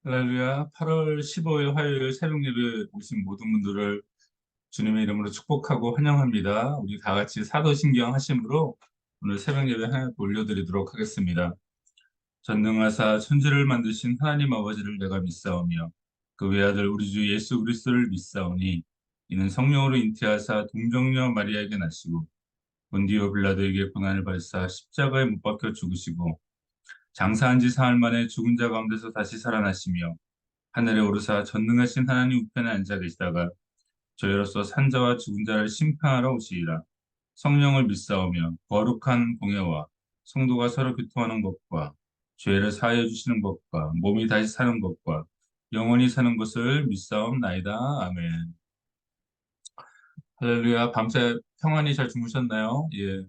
할렐루야. 8월 15일 화요일 새벽 예배 오신 모든 분들을 주님의 이름으로 축복하고 환영합니다. 우리 다 같이 사도신경 하심으로 오늘 새벽 예배 하나 올려드리도록 하겠습니다. 전능하사 천지를 만드신 하나님 아버지를 내가 믿사오며 그 외아들 우리 주 예수 그리스도를 믿사오니 이는 성령으로 잉태하사 동정녀 마리아에게 나시고 본디오 빌라도에게 고난을 받으사 십자가에 못 박혀 죽으시고 장사한 지 사흘 만에 죽은 자 가운데서 다시 살아나시며 하늘에 오르사 전능하신 하나님 우편에 앉아 계시다가 저희로서 산자와 죽은 자를 심판하러 오시리라. 성령을 믿사오며 거룩한 공예와 성도가 서로 교통하는 것과 죄를 사하여 주시는 것과 몸이 다시 사는 것과 영원히 사는 것을 믿사옵나이다. 아멘. 할렐루야. 밤새 평안히 잘 주무셨나요? 예.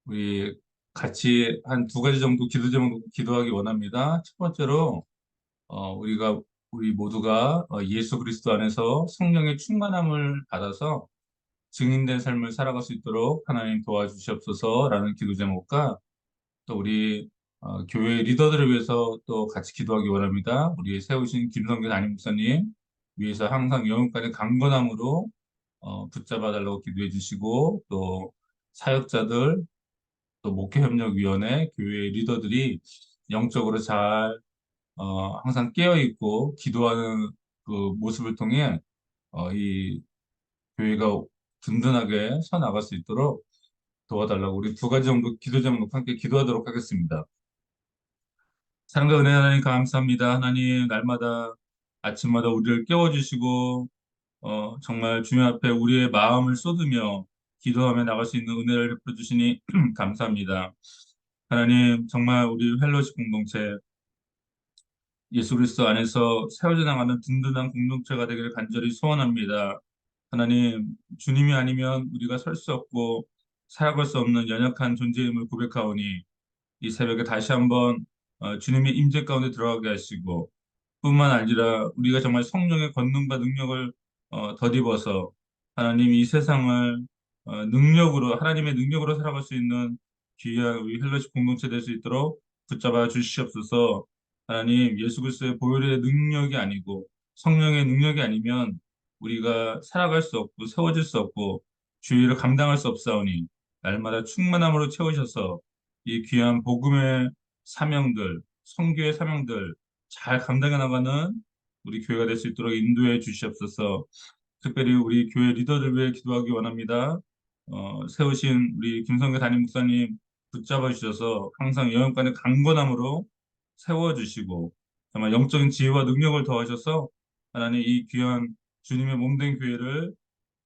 우리 같이 한 두 가지 정도 기도 제목 기도하기 원합니다. 첫 번째로 우리 모두가 예수 그리스도 안에서 성령의 충만함을 받아서 증인된 삶을 살아갈 수 있도록 하나님 도와주시옵소서라는 기도 제목과 또 우리 교회 리더들을 위해서 또 같이 기도하기 원합니다. 우리 세우신 김성규 담임 목사님 위해서 항상 영혼까지 강건함으로 붙잡아 달라고 기도해 주시고 또 사역자들 또 목회협력위원회 교회 리더들이 영적으로 잘 항상 깨어 있고 기도하는 그 모습을 통해 이 교회가 든든하게 서 나갈 수 있도록 도와달라고 우리 두 가지 정도 기도 제목 놓고 함께 기도하도록 하겠습니다. 사랑과 은혜 하나님 감사합니다. 하나님 날마다 아침마다 우리를 깨워주시고 정말 주님 앞에 우리의 마음을 쏟으며 기도하며 나갈 수 있는 은혜를 베풀어 주시니 감사합니다. 하나님 정말 우리 펠로십 공동체 예수 그리스도 안에서 세워져 나가는 든든한 공동체가 되기를 간절히 소원합니다. 하나님, 주님이 아니면 우리가 설 수 없고 살아갈 수 없는 연약한 존재임을 고백하오니 이 새벽에 다시 한번 주님의 임재 가운데 들어가게 하시고 뿐만 아니라 우리가 정말 성령의 권능과 능력을 덧입어서 하나님 이 세상을 능력으로 하나님의 능력으로 살아갈 수 있는 귀한 우리 헬로시 공동체 될 수 있도록 붙잡아 주시옵소서. 하나님 예수 그리스도의 보혈의 능력이 아니고 성령의 능력이 아니면 우리가 살아갈 수 없고 세워질 수 없고 주의를 감당할 수 없사오니 날마다 충만함으로 채우셔서 이 귀한 복음의 사명들, 선교의 사명들 잘 감당해 나가는 우리 교회가 될 수 있도록 인도해 주시옵소서. 특별히 우리 교회 리더들 위해 기도하기 원합니다. 세우신 우리 김성교 담임 목사님 붙잡아 주셔서 항상 영역간의 강건함으로 세워주시고 정말 영적인 지혜와 능력을 더하셔서 하나님 이 귀한 주님의 몸된 교회를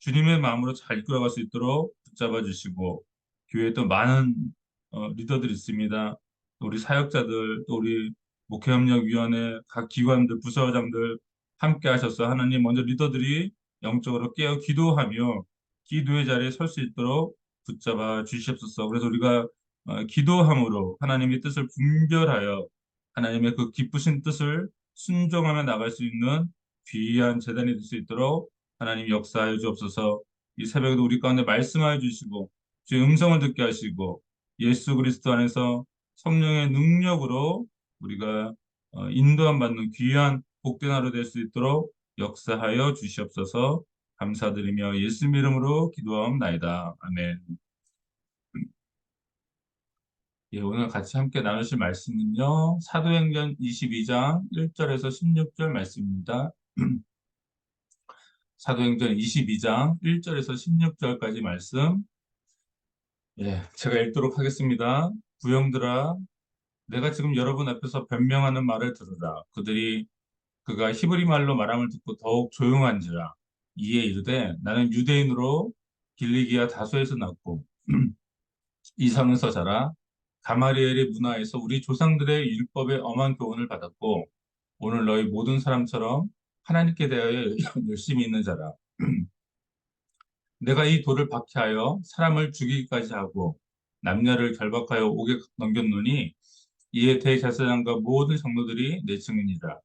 주님의 마음으로 잘 이끌어갈 수 있도록 붙잡아 주시고 교회에 또 많은 리더들이 있습니다. 또 우리 사역자들 또 우리 목회협력위원회 각 기관들 부서장들 함께 하셔서 하나님 먼저 리더들이 영적으로 깨어 기도하며 기도의 자리에 설 수 있도록 붙잡아 주시옵소서. 그래서 우리가 기도함으로 하나님의 뜻을 분별하여 하나님의 그 기쁘신 뜻을 순종하며 나갈 수 있는 귀한 재단이 될 수 있도록 하나님 역사하여 주옵소서. 이 새벽에도 우리 가운데 말씀하여 주시고 주의 음성을 듣게 하시고 예수 그리스도 안에서 성령의 능력으로 우리가 인도함 받는 귀한 복된 하루 될 수 있도록 역사하여 주시옵소서. 감사드리며 예수 이름으로 기도하옵나이다. 아멘. 예, 오늘 같이 함께 나누실 말씀은요. 사도행전 22장 1절에서 16절 말씀입니다. 사도행전 22장 1절에서 16절까지 말씀. 예, 제가 읽도록 하겠습니다. 부형들아, 내가 지금 여러분 앞에서 변명하는 말을 들으라. 그가 히브리 말로 말함을 듣고 더욱 조용한지라. 이에 이르되 나는 유대인으로 길리기아 다소에서 났고 이성에서 자라 가마리엘의 문화에서 우리 조상들의 율법의 엄한 교훈을 받았고 오늘 너희 모든 사람처럼 하나님께 대하여 열심히 있는 자라. 내가 이 돌을 박해하여 사람을 죽이기까지 하고 남녀를 결박하여 옥에 넘겼노니 이에 대제사장과 모든 성도들이 내 증인이라.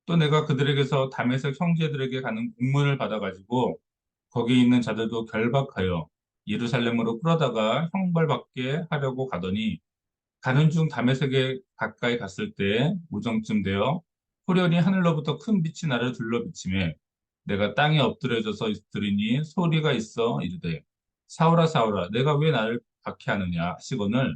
또 내가 그들에게서 다메섹 형제들에게 가는 공문을 받아가지고 거기 있는 자들도 결박하여 예루살렘으로 끌어다가 형벌받게 하려고 가더니 가는 중 다메섹에 가까이 갔을 때 무정쯤 되어 호련히 하늘로부터 큰 빛이 나를 둘러 비치매 내가 땅에 엎드려져서 들으니 소리가 있어 이르되 사울아 사울아 내가 왜 나를 박해하느냐 하시거늘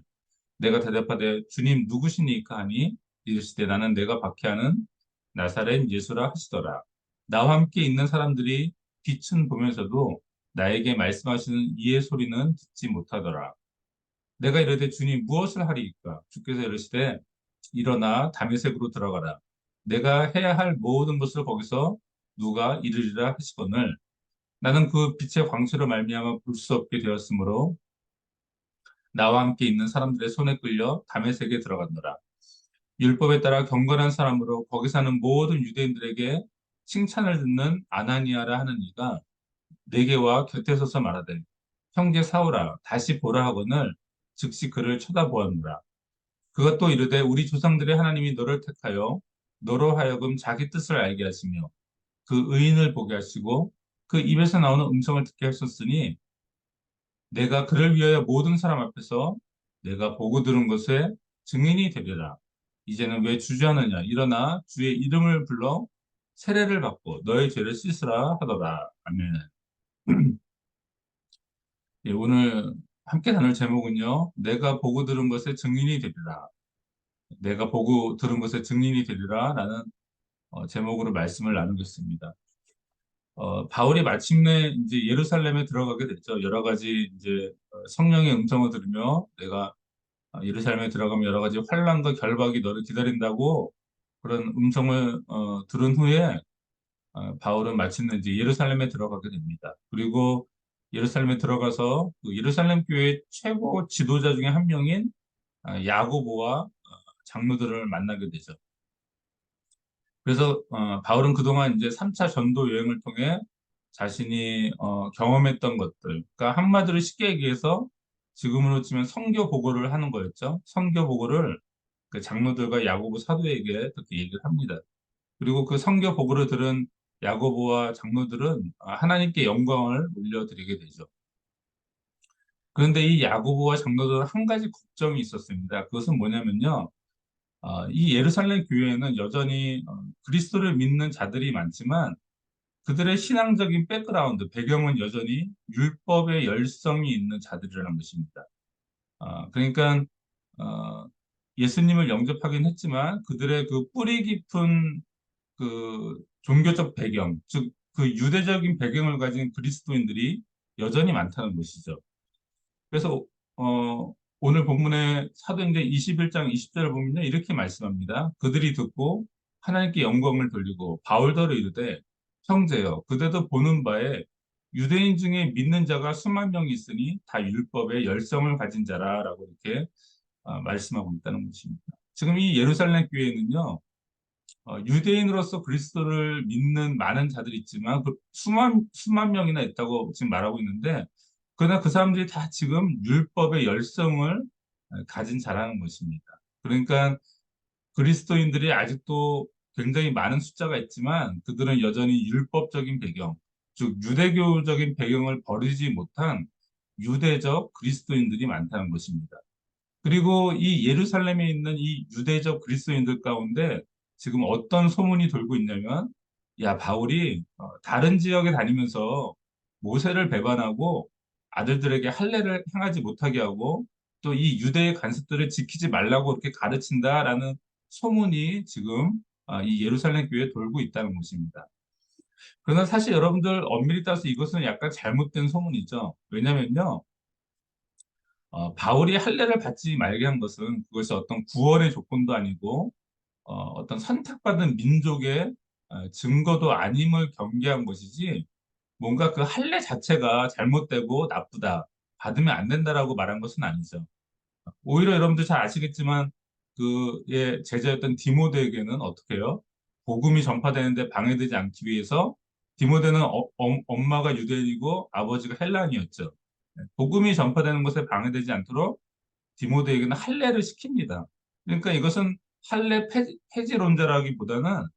내가 대답하되 주님 누구시니까 하니 이르시되 나는 내가 박해하는 나사렛 예수라 하시더라. 나와 함께 있는 사람들이 빛은 보면서도 나에게 말씀하시는 이의 소리는 듣지 못하더라. 내가 이르되 주님 무엇을 하리이까? 주께서 이르시되 일어나 다메섹으로 들어가라. 내가 해야 할 모든 것을 거기서 누가 이르리라 하시거늘 나는 그 빛의 광채로 말미암아 볼 수 없게 되었으므로 나와 함께 있는 사람들의 손에 끌려 다메섹에 들어갔노라. 율법에 따라 경건한 사람으로 거기 사는 모든 유대인들에게 칭찬을 듣는 아나니아라 하는 이가 내게와 곁에 서서 말하되 형제 사울아 다시 보라 하거늘 즉시 그를 쳐다보았노라. 그가 또 이르되 우리 조상들의 하나님이 너를 택하여 너로 하여금 자기 뜻을 알게 하시며 그 의인을 보게 하시고 그 입에서 나오는 음성을 듣게 하셨으니 내가 그를 위하여 모든 사람 앞에서 내가 보고 들은 것에 증인이 되리라. 이제는 왜 주저하느냐? 일어나 주의 이름을 불러 세례를 받고 너의 죄를 씻으라 하더라. 아멘. 예, 오늘 함께 나눌 제목은요. 내가 보고 들은 것에 증인이 되리라. 내가 보고 들은 것에 증인이 되리라. 라는 제목으로 말씀을 나누겠습니다. 바울이 마침내 이제 예루살렘에 들어가게 됐죠. 여러 가지 이제 성령의 음성을 들으며 내가 예루살렘에 들어가면 여러 가지 환난과 결박이 너를 기다린다고 그런 음성을 들은 후에 바울은 마침내 이제 예루살렘에 들어가게 됩니다. 그리고 예루살렘에 들어가서 그 예루살렘 교회의 최고 지도자 중에 한 명인 야고보와 장로들을 만나게 되죠. 그래서 바울은 그동안 이제 3차 전도 여행을 통해 자신이 경험했던 것들, 그러니까 한마디로 쉽게 얘기해서 지금으로 치면 선교 보고를 하는 거였죠. 선교 보고를 그 장로들과 야고보 사도에게 그렇게 얘기를 합니다. 그리고 그 선교 보고를 들은 야고보와 장로들은 하나님께 영광을 올려드리게 되죠. 그런데 이 야고보와 장로들은 한 가지 걱정이 있었습니다. 그것은 뭐냐면요. 이 예루살렘 교회에는 여전히 그리스도를 믿는 자들이 많지만 그들의 신앙적인 백그라운드, 배경은 여전히 율법의 열성이 있는 자들이라는 것입니다. 그러니까 어, 예수님을 영접하긴 했지만 그들의 그 뿌리 깊은 그 종교적 배경, 즉 그 유대적인 배경을 가진 그리스도인들이 여전히 많다는 것이죠. 그래서 오늘 본문의 사도행전 21장 20절을 보면요 이렇게 말씀합니다. 그들이 듣고 하나님께 영광을 돌리고 바울더러 이르되 형제여 그대도 보는 바에 유대인 중에 믿는 자가 수만 명이 있으니 다 율법의 열성을 가진 자라라고 이렇게 말씀하고 있다는 것입니다. 지금 이 예루살렘 교회는요 유대인으로서 그리스도를 믿는 많은 자들이 있지만 그 수만 명이나 있다고 지금 말하고 있는데 그러나 그 사람들이 다 지금 율법의 열성을 가진 자라는 것입니다. 그러니까 그리스도인들이 아직도 굉장히 많은 숫자가 있지만 그들은 여전히 율법적인 배경, 즉 유대교적인 배경을 버리지 못한 유대적 그리스도인들이 많다는 것입니다. 그리고 이 예루살렘에 있는 이 유대적 그리스도인들 가운데 지금 어떤 소문이 돌고 있냐면, 야, 바울이 다른 지역에 다니면서 모세를 배반하고 아들들에게 할례를 행하지 못하게 하고 또 이 유대의 관습들을 지키지 말라고 이렇게 가르친다라는 소문이 지금 이 예루살렘 교회에 돌고 있다는 것입니다. 그러나 사실 여러분들 엄밀히 따서 이것은 약간 잘못된 소문이죠. 왜냐면요. 바울이 할례를 받지 말게 한 것은 그것이 어떤 구원의 조건도 아니고 어떤 선택받은 민족의 증거도 아님을 경계한 것이지 뭔가 그 할례 자체가 잘못되고 나쁘다, 받으면 안 된다라고 말한 것은 아니죠. 오히려 여러분들 잘 아시겠지만 그의 제자였던 디모데에게는 어떻게 해요? 복음이 전파되는데 방해되지 않기 위해서 디모데는 엄마가 유대인이고 아버지가 헬라인이었죠. 복음이 전파되는 것에 방해되지 않도록 디모데에게는 할례를 시킵니다. 그러니까 이것은 할례 폐지론자라기보다는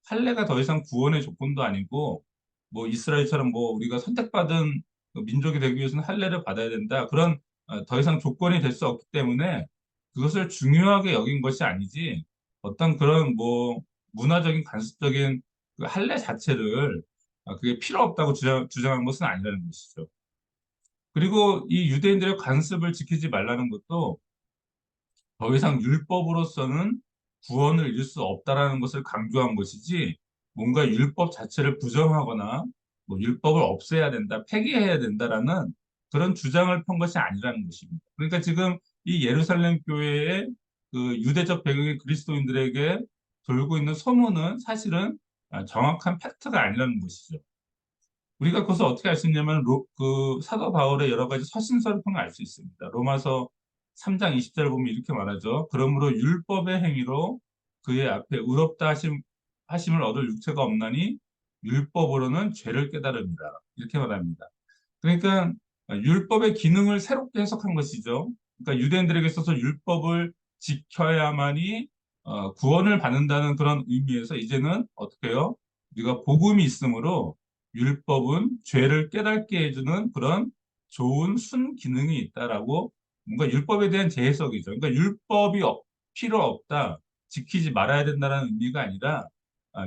할례가 더 이상 구원의 조건도 아니고 뭐 이스라엘처럼 뭐 우리가 선택받은 그 민족이 되기 위해서는 할례를 받아야 된다. 그런 더 이상 조건이 될 수 없기 때문에 그것을 중요하게 여긴 것이 아니지 어떤 그런 뭐 문화적인 관습적인 그 할례 자체를 그게 필요 없다고 주장한 것은 아니라는 것이죠. 그리고 이 유대인들의 관습을 지키지 말라는 것도 더 이상 율법으로서는 구원을 이룰 수 없다라는 것을 강조한 것이지 뭔가 율법 자체를 부정하거나 뭐 율법을 없애야 된다, 폐기해야 된다라는 그런 주장을 편 것이 아니라는 것입니다. 그러니까 지금 이 예루살렘 교회의 그 유대적 배경의 그리스도인들에게 돌고 있는 소문은 사실은 정확한 팩트가 아니라는 것이죠. 우리가 그것을 어떻게 알 수 있냐면 그 사도 바울의 여러 가지 서신서를 통해 알 수 있습니다. 로마서 3장 20절을 보면 이렇게 말하죠. 그러므로 율법의 행위로 그의 앞에 의롭다 하심을 얻을 육체가 없나니 율법으로는 죄를 깨달음이라. 이렇게 말합니다. 그러니까 율법의 기능을 새롭게 해석한 것이죠. 그러니까 유대인들에게 있어서 율법을 지켜야만이 구원을 받는다는 그런 의미에서 이제는 어떻게 해요? 우리가 복음이 있으므로 율법은 죄를 깨닫게 해주는 그런 좋은 순기능이 있다라고 뭔가 율법에 대한 재해석이죠. 그러니까 필요 없다, 지키지 말아야 된다는 의미가 아니라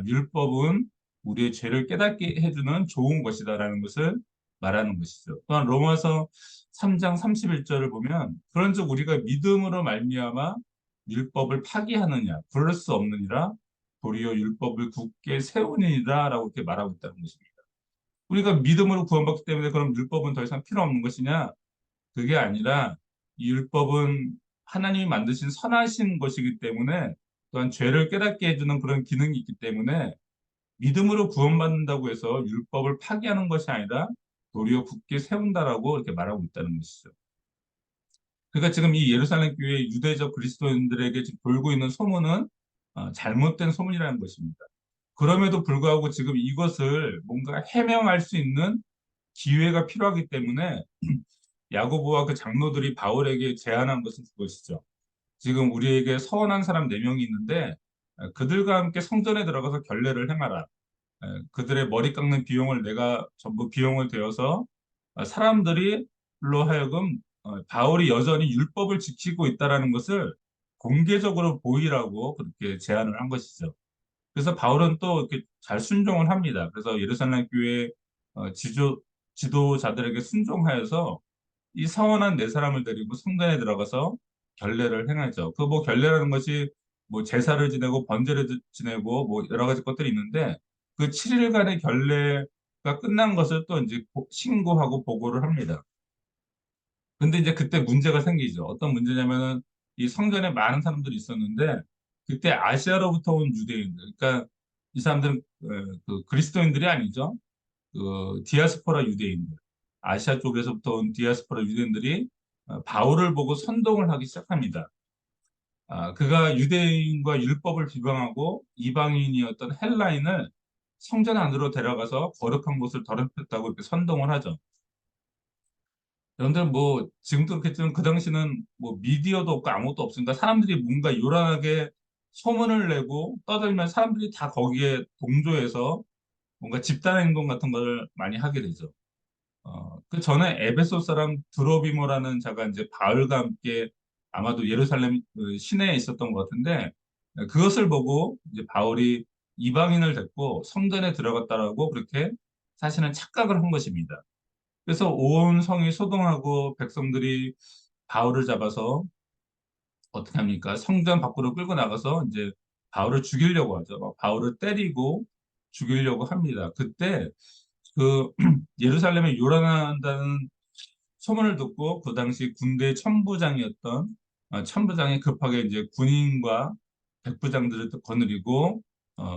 율법은 우리의 죄를 깨닫게 해주는 좋은 것이다라는 것을 말하는 것이죠. 또한 로마서 3장 31절을 보면 그런즉 우리가 믿음으로 말미암아 율법을 파기하느냐 그럴 수 없느니라 도리어 율법을 굳게 세우니라라고 이렇게 말하고 있다는 것입니다. 우리가 믿음으로 구원받기 때문에 그럼 율법은 더 이상 필요 없는 것이냐? 그게 아니라 이 율법은 하나님이 만드신 선하신 것이기 때문에 또한 죄를 깨닫게 해주는 그런 기능이 있기 때문에 믿음으로 구원받는다고 해서 율법을 파기하는 것이 아니라 도리어 굳게 세운다라고 이렇게 말하고 있다는 것이죠. 그러니까 지금 이 예루살렘 교회 유대적 그리스도인들에게 지금 돌고 있는 소문은 잘못된 소문이라는 것입니다. 그럼에도 불구하고 지금 이것을 뭔가 해명할 수 있는 기회가 필요하기 때문에 야고보와 그 장로들이 바울에게 제안한 것은 그것이죠. 지금 우리에게 서원한 사람 4명이 있는데 그들과 함께 성전에 들어가서 결례를 행하라. 그들의 머리 깎는 비용을 내가 전부 비용을 대어서 사람들이로 하여금 바울이 여전히 율법을 지키고 있다라는 것을 공개적으로 보이라고 그렇게 제안을 한 것이죠. 그래서 바울은 또 이렇게 잘 순종을 합니다. 그래서 예루살렘 교회 지도자들에게 순종하여서 이 서원한 4사람을 데리고 성전에 들어가서 결례를 행하죠. 그 뭐 결례라는 것이 뭐 제사를 지내고 번제를 지내고 뭐 여러 가지 것들이 있는데 그 7일간의 결례가 끝난 것을 또 이제 신고하고 보고를 합니다. 근데 이제 그때 문제가 생기죠. 어떤 문제냐면은 이 성전에 많은 사람들이 있었는데 그때 아시아로부터 온 유대인들, 그러니까 이 사람들은 그 그리스도인들이 아니죠. 그 디아스포라 유대인들, 아시아 쪽에서부터 온 디아스포라 유대인들이 바울을 보고 선동을 하기 시작합니다. 그가 유대인과 율법을 비방하고 이방인이었던 헬라인을 성전 안으로 데려가서 거룩한 곳을 더럽혔다고 이렇게 선동을 하죠. 여러분들 뭐 지금도 그렇겠지만 그 당시는 뭐 미디어도 없고 아무것도 없으니까 사람들이 뭔가 요란하게 소문을 내고 떠들면 사람들이 다 거기에 동조해서 뭔가 집단 행동 같은 걸 많이 하게 되죠. 그 전에 에베소 사람 드로비모라는 자가 이제 바울과 함께 아마도 예루살렘 그 시내에 있었던 것 같은데 그것을 보고 이제 바울이 이방인을 데리고 성전에 들어갔다라고 그렇게 사실은 착각을 한 것입니다. 그래서 온 성이 소동하고 백성들이 바울을 잡아서 어떻게 합니까? 성전 밖으로 끌고 나가서 이제 바울을 죽이려고 하죠. 막 바울을 때리고 죽이려고 합니다. 그때 그 예루살렘에 요란한다는 소문을 듣고 그 당시 군대 천부장이었던 천부장이 급하게 이제 군인과 백부장들을 또 거느리고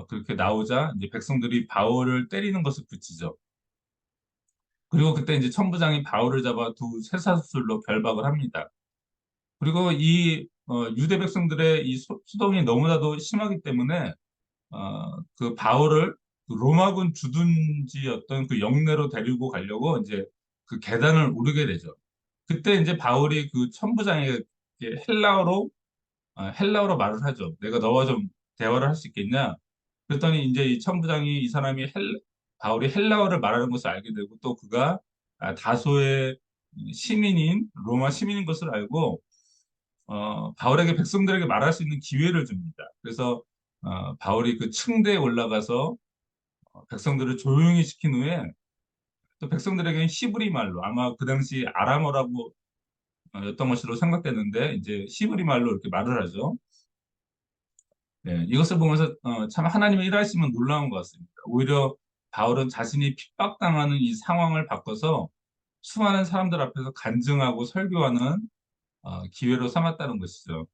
그렇게 나오자 이제 백성들이 바울을 때리는 것을 그치죠. 그리고 그때 이제 천부장이 바울을 잡아 두 쇠사슬로 결박을 합니다. 그리고 이 유대 백성들의 이 수동이 너무나도 심하기 때문에 그 바울을 그 로마군 주둔지였던 그 영내로 데리고 가려고 이제 그 계단을 오르게 되죠. 그때 이제 바울이 그 천부장에게 헬라어로 말을 하죠. 내가 너와 좀 대화를 할 수 있겠냐? 그랬더니 이제 이 천부장이 이 사람이 바울이 헬라어를 말하는 것을 알게 되고 또 그가 다소의 로마 시민인 것을 알고 바울에게 백성들에게 말할 수 있는 기회를 줍니다. 그래서 바울이 그 층대에 올라가서 백성들을 조용히 시킨 후에 또 백성들에게는 히브리 말로 아마 그 당시 아람어라고 였던 것으로 생각되는데 이제 히브리 말로 이렇게 말을 하죠. 네, 이것을 보면서 참 하나님의 일하심은 놀라운 것 같습니다. 오히려 바울은 자신이 핍박당하는 이 상황을 바꿔서 수많은 사람들 앞에서 간증하고 설교하는 기회로 삼았다는 것이죠.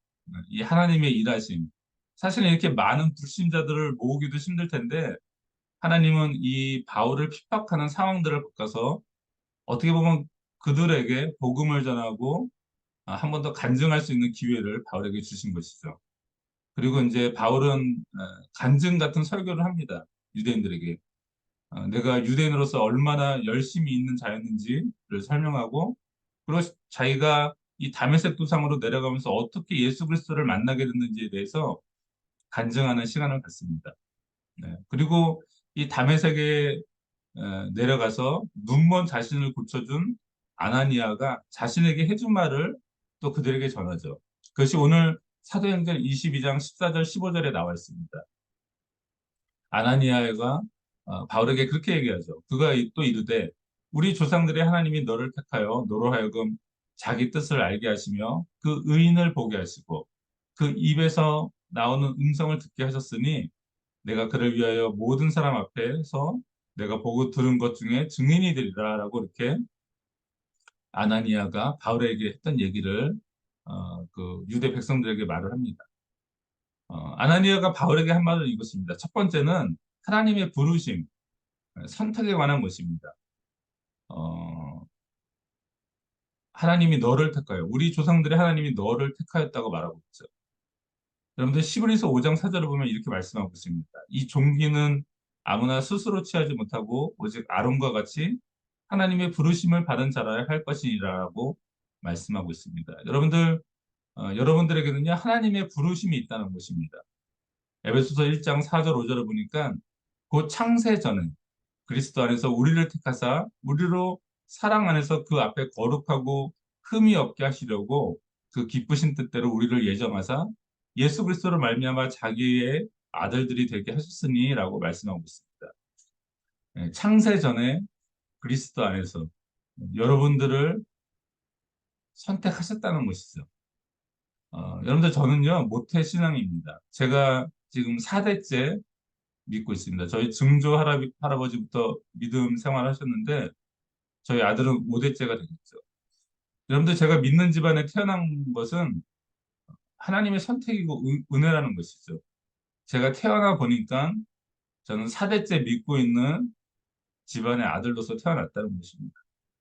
이 하나님의 일하심. 사실은 이렇게 많은 불신자들을 모으기도 힘들 텐데 하나님은 이 바울을 핍박하는 상황들을 바꿔서 어떻게 보면 그들에게 복음을 전하고 한 번 더 간증할 수 있는 기회를 바울에게 주신 것이죠. 그리고 이제 바울은 간증 같은 설교를 합니다. 유대인들에게. 내가 유대인으로서 얼마나 열심히 있는 자였는지를 설명하고, 그리고 자기가 이 다메섹 도상으로 내려가면서 어떻게 예수 그리스도를 만나게 됐는지에 대해서 간증하는 시간을 갖습니다. 네. 그리고 이 다메섹에 내려가서 눈먼 자신을 고쳐준 아나니아가 자신에게 해준 말을 또 그들에게 전하죠. 그것이 오늘 사도행전 22장 14절 15절에 나와 있습니다. 아나니아가 바울에게 그렇게 얘기하죠. 그가 또 이르되 우리 조상들의 하나님이 너를 택하여 너로 하여금 자기 뜻을 알게 하시며 그 의인을 보게 하시고 그 입에서 나오는 음성을 듣게 하셨으니 내가 그를 위하여 모든 사람 앞에서 내가 보고 들은 것 중에 증인이 되리라라고 이렇게 아나니아가 바울에게 했던 얘기를 그 유대 백성들에게 말을 합니다. 아나니아가 바울에게 한 말은 이것입니다. 첫 번째는 하나님의 부르심, 선택에 관한 것입니다. 어, 하나님이 너를 택하여, 우리 조상들의 하나님이 너를 택하였다고 말하고 있죠. 여러분들 시브리서 5장 4절을 보면 이렇게 말씀하고 있습니다. 이 종기는 아무나 스스로 취하지 못하고 오직 아론과 같이 하나님의 부르심을 받은 자라야 할 것이라고 말씀하고 있습니다. 여러분들, 여러분들에게는요, 하나님의 부르심이 있다는 것입니다. 에베소서 1장 4절 5절을 보니까 곧 창세 전에 그리스도 안에서 우리를 택하사 우리로 사랑 안에서 그 앞에 거룩하고 흠이 없게 하시려고 그 기쁘신 뜻대로 우리를 예정하사 예수 그리스도로 말미암아 자기의 아들들이 되게 하셨으니라고 말씀하고 있습니다. 창세 전에 그리스도 안에서 여러분들을 선택하셨다는 것이죠. 여러분들 저는요 모태 신앙입니다. 제가 지금 4대째 믿고 있습니다. 저희 증조 할아버지부터 믿음 생활하셨는데 저희 아들은 5대째가 되겠죠. 여러분들 제가 믿는 집안에 태어난 것은 하나님의 선택이고 은혜라는 것이죠. 제가 태어나 보니까 저는 4대째 믿고 있는 집안의 아들로서 태어났다는 것입니다.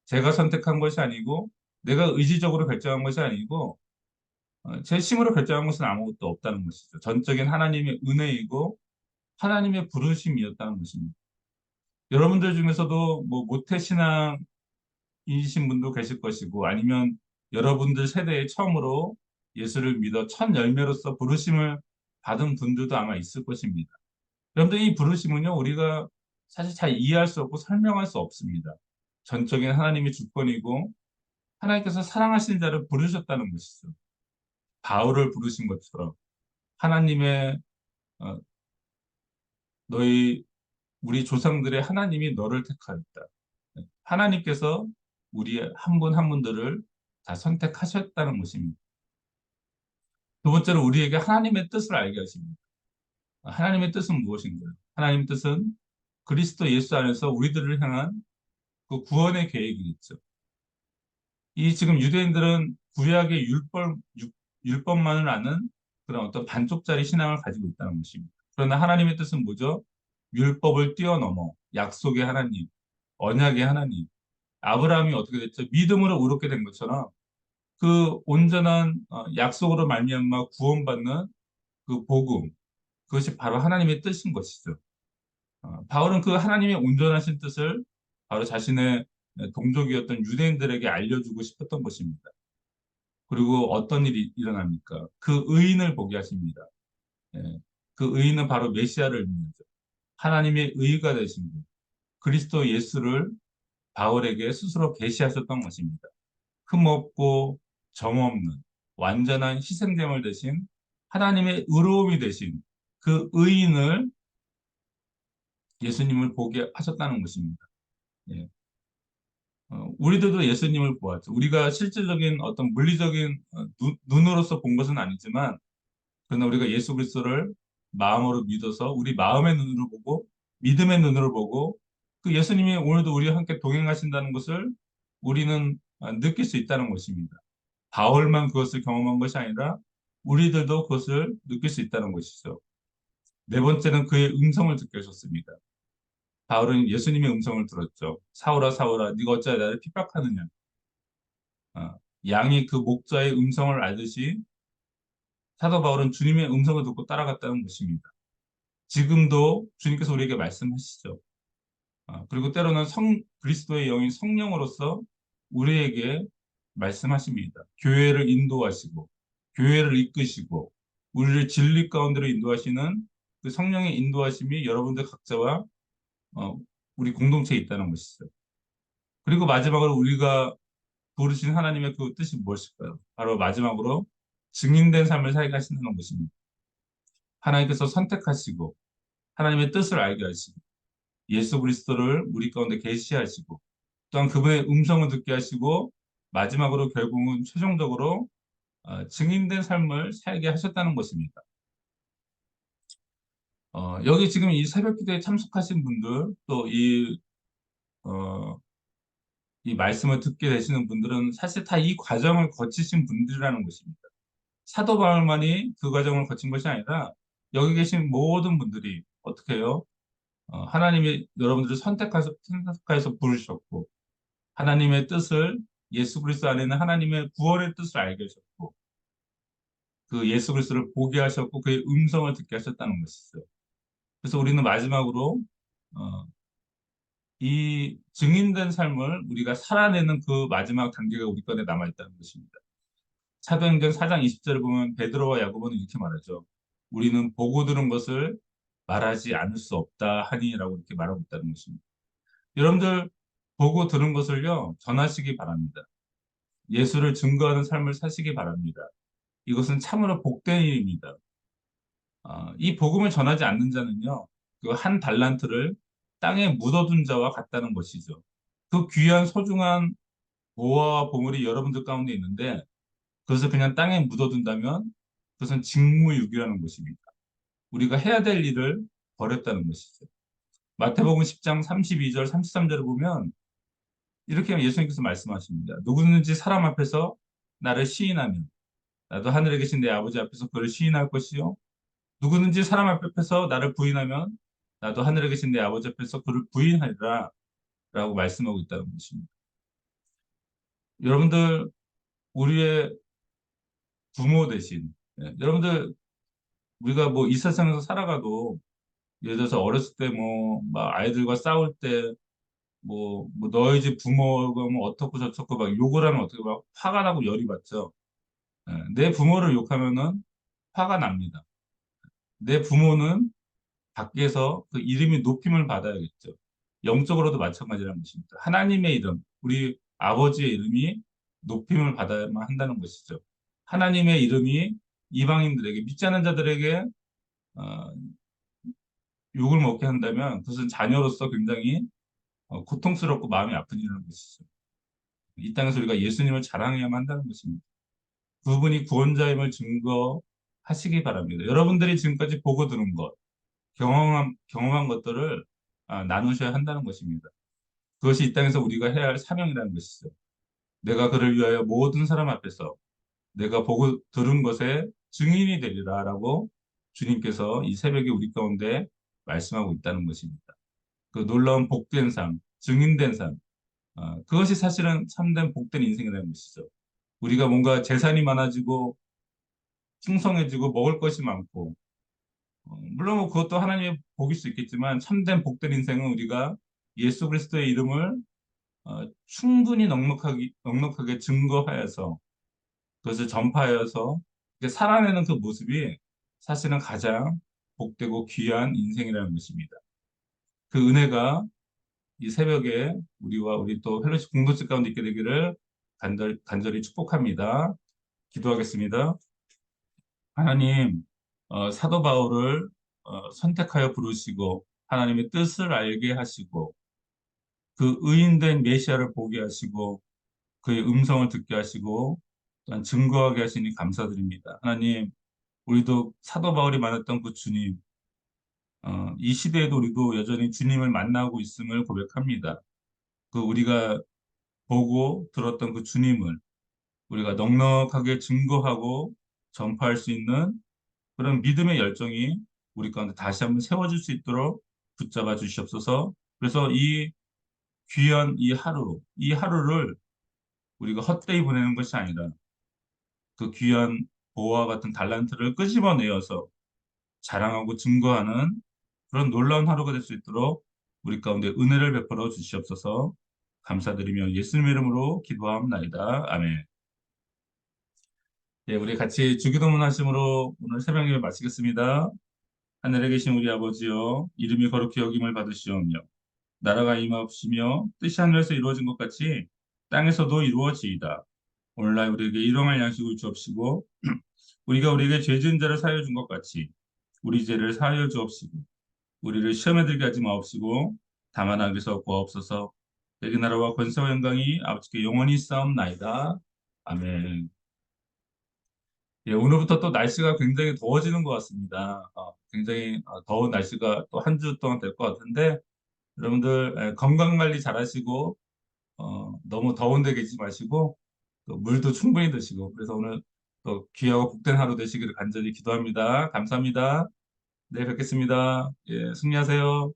제가 선택한 것이 아니고 내가 의지적으로 결정한 것이 아니고 제 힘으로 결정한 것은 아무것도 없다는 것이죠. 전적인 하나님의 은혜이고 하나님의 부르심이었다는 것입니다. 여러분들 중에서도 뭐 모태신앙이신 분도 계실 것이고 아니면 여러분들 세대에 처음으로 예수를 믿어 첫 열매로서 부르심을 받은 분들도 아마 있을 것입니다. 여러분들 이 부르심은요 우리가 사실 잘 이해할 수 없고 설명할 수 없습니다. 전적인 하나님의 주권이고 하나님께서 사랑하시는 자를 부르셨다는 것이죠. 바울을 부르신 것처럼 하나님의 어, 너희 우리 조상들의 하나님이 너를 택하였다. 하나님께서 우리 한 분 한 분들을 다 선택하셨다는 것입니다. 두 번째로 우리에게 하나님의 뜻을 알게 하십니다. 하나님의 뜻은 무엇인가요? 하나님의 뜻은 그리스도 예수 안에서 우리들을 향한 그 구원의 계획이 있죠. 이 지금 유대인들은 구약의 율법만을 아는 그런 어떤 반쪽짜리 신앙을 가지고 있다는 것입니다. 그러나 하나님의 뜻은 뭐죠? 율법을 뛰어넘어 약속의 하나님, 언약의 하나님, 아브라함이 어떻게 됐죠? 믿음으로 의롭게 된 것처럼 그 온전한 약속으로 말미암아 구원받는 그 복음, 그것이 바로 하나님의 뜻인 것이죠. 바울은 그 하나님의 온전하신 뜻을 바로 자신의 동족이었던 유대인들에게 알려주고 싶었던 것입니다. 그리고 어떤 일이 일어납니까? 그 의인을 보게 하십니다. 예, 그 의인은 바로 메시아를 의미하죠. 하나님의 의가 되신 분, 그리스도 예수를 바울에게 스스로 계시하셨던 것입니다. 흠없고 점없는 완전한 희생제물 대신 하나님의 의로움이 되신 그 의인을 예수님을 보게 하셨다는 것입니다. 예. 우리들도 예수님을 보았죠. 우리가 실질적인 어떤 물리적인 눈으로서 본 것은 아니지만, 그러나 우리가 예수 그리스도를 마음으로 믿어서 우리 마음의 눈으로 보고 믿음의 눈으로 보고 그 예수님이 오늘도 우리와 함께 동행하신다는 것을 우리는 느낄 수 있다는 것입니다. 바울만 그것을 경험한 것이 아니라 우리들도 그것을 느낄 수 있다는 것이죠. 네 번째는 그의 음성을 듣게 하셨습니다. 바울은 예수님의 음성을 들었죠. 사울아 사울아 네가 어찌하여 나를 핍박하느냐. 어, 양이 그 목자의 음성을 알듯이 사도 바울은 주님의 음성을 듣고 따라갔다는 것입니다. 지금도 주님께서 우리에게 말씀하시죠. 그리고 때로는 그리스도의 영이 성령으로서 우리에게 말씀하십니다. 교회를 인도하시고, 교회를 이끄시고, 우리를 진리 가운데로 인도하시는 그 성령의 인도하심이 여러분들 각자와 어, 우리 공동체에 있다는 것이죠. 그리고 마지막으로 우리가 부르신 하나님의 그 뜻이 무엇일까요? 바로 마지막으로 증인된 삶을 살게 하신다는 것입니다. 하나님께서 선택하시고 하나님의 뜻을 알게 하시고 예수 그리스도를 우리 가운데 계시하시고 또한 그분의 음성을 듣게 하시고 마지막으로 결국은 최종적으로 증인된 삶을 살게 하셨다는 것입니다. 여기 지금 이 새벽 기도에 참석하신 분들 어, 이 말씀을 듣게 되시는 분들은 사실 다 이 과정을 거치신 분들이라는 것입니다. 사도 바울만이 그 과정을 거친 것이 아니라 여기 계신 모든 분들이 어떻게 해요? 하나님이 여러분들을 선택해서 부르셨고 하나님의 뜻을 예수 그리스도 안에 있는 하나님의 구원의 뜻을 알게 하셨고 그 예수 그리스도를 보게 하셨고 그의 음성을 듣게 하셨다는 것이죠. 그래서 우리는 마지막으로 어, 이 증인된 삶을 우리가 살아내는 그 마지막 단계가 우리 건에 남아있다는 것입니다. 사도행전 4장 20절을 보면 베드로와 야고보는 이렇게 말하죠. 우리는 보고 들은 것을 말하지 않을 수 없다 하니라고 이렇게 말하고 있다는 것입니다. 여러분들 보고 들은 것을요 전하시기 바랍니다. 예수를 증거하는 삶을 사시기 바랍니다. 이것은 참으로 복된 일입니다. 이 복음을 전하지 않는 자는요 그 한 달란트를 땅에 묻어둔 자와 같다는 것이죠. 그 귀한 소중한 보화와 보물이 여러분들 가운데 있는데 그것을 그냥 땅에 묻어둔다면 그것은 직무유기라는 것입니다. 우리가 해야 될 일을 버렸다는 것이죠. 마태복음 10장 32절, 33절을 보면 이렇게 예수님께서 말씀하십니다. 누구든지 사람 앞에서 나를 시인하면 나도 하늘에 계신 내 아버지 앞에서 그를 시인할 것이요. 누구든지 사람 앞에서 나를 부인하면 나도 하늘에 계신 내 아버지 앞에서 그를 부인하리라 라고 말씀하고 있다는 것입니다. 여러분들 우리의 부모 대신 여러분들 우리가 뭐 이 세상에서 살아가도 예를 들어서 어렸을 때 뭐 막 아이들과 싸울 때 뭐 너희 집 부모가 뭐 어떻고 저쩌고 막 욕을 하면 어떻게 막 화가 나고 열이 받죠. 내 부모를 욕하면은 화가 납니다. 내 부모는 밖에서 그 이름이 높임을 받아야겠죠. 영적으로도 마찬가지라는 것입니다. 하나님의 이름, 우리 아버지의 이름이 높임을 받아야만 한다는 것이죠. 하나님의 이름이 이방인들에게 믿지 않는 자들에게 어, 욕을 먹게 한다면 그것은 자녀로서 굉장히 고통스럽고 마음이 아픈 일이라는 것이죠. 이 땅에서 우리가 예수님을 자랑해야만 한다는 것입니다. 그분이 구원자임을 증거하시기 바랍니다. 여러분들이 지금까지 보고 들은 것, 경험한 것들을 나누셔야 한다는 것입니다. 그것이 이 땅에서 우리가 해야 할 사명이라는 것이죠. 내가 그를 위하여 모든 사람 앞에서 내가 보고 들은 것에 증인이 되리라라고 주님께서 이 새벽에 우리 가운데 말씀하고 있다는 것입니다. 그 놀라운 복된 삶, 증인된 삶, 그것이 사실은 참된 복된 인생이라는 것이죠. 우리가 뭔가 재산이 많아지고 풍성해지고 먹을 것이 많고 물론 뭐 그것도 하나님의 복일 수 있겠지만 참된 복된 인생은 우리가 예수 그리스도의 이름을 충분히 넉넉하게 증거하여서 그것을 전파하여서 이렇게 살아내는 그 모습이 사실은 가장 복되고 귀한 인생이라는 것입니다. 그 은혜가 이 새벽에 우리와 우리 또 펠로시 공동체 가운데 있게 되기를 간절히 축복합니다. 기도하겠습니다. 하나님, 사도 바울을 선택하여 부르시고 하나님의 뜻을 알게 하시고 그 의인된 메시아를 보게 하시고 그의 음성을 듣게 하시고 또한 증거하게 하시니 감사드립니다. 하나님, 우리도 사도 바울이 말했던 그 주님, 이 시대에도 우리도 여전히 주님을 만나고 있음을 고백합니다. 그 우리가 보고 들었던 그 주님을 우리가 넉넉하게 증거하고 전파할 수 있는 그런 믿음의 열정이 우리 가운데 다시 한번 세워질 수 있도록 붙잡아 주시옵소서. 그래서 이 귀한 이 하루를 우리가 헛되이 보내는 것이 아니라 그 귀한 보화와 같은 달란트를 끄집어내어서 자랑하고 증거하는 그런 놀라운 하루가 될 수 있도록 우리 가운데 은혜를 베풀어 주시옵소서. 감사드리며 예수님의 이름으로 기도하옵나이다. 아멘. 예, 우리 같이 주기도문 하심으로 오늘 새벽 예배 마치겠습니다. 하늘에 계신 우리 아버지여, 이름이 거룩히 여김을 받으시오며, 나라가 임하옵시며, 뜻이 하늘에서 이루어진 것 같이 땅에서도 이루어지이다. 오늘날 우리에게 일용할 양식을 주옵시고, 우리가 우리에게 죄 지은 자를 사하여 준 것 같이 우리 죄를 사하여 주옵시고, 우리를 시험에 들게 하지 마옵시고, 다만 악에서 구하옵소서. 내게 나라와 권세와 영광이 아버지께 영원히 싸움나이다. 아멘. 예, 오늘부터 또 날씨가 굉장히 더워지는 것 같습니다. 굉장히 더운 날씨가 또 한 주 동안 될 것 같은데, 여러분들 건강 관리 잘 하시고, 너무 더운 데 계시지 마시고, 또 물도 충분히 드시고, 그래서 오늘 또 귀하고 복된 하루 되시기를 간절히 기도합니다. 감사합니다. 네, 뵙겠습니다. 예, 승리하세요.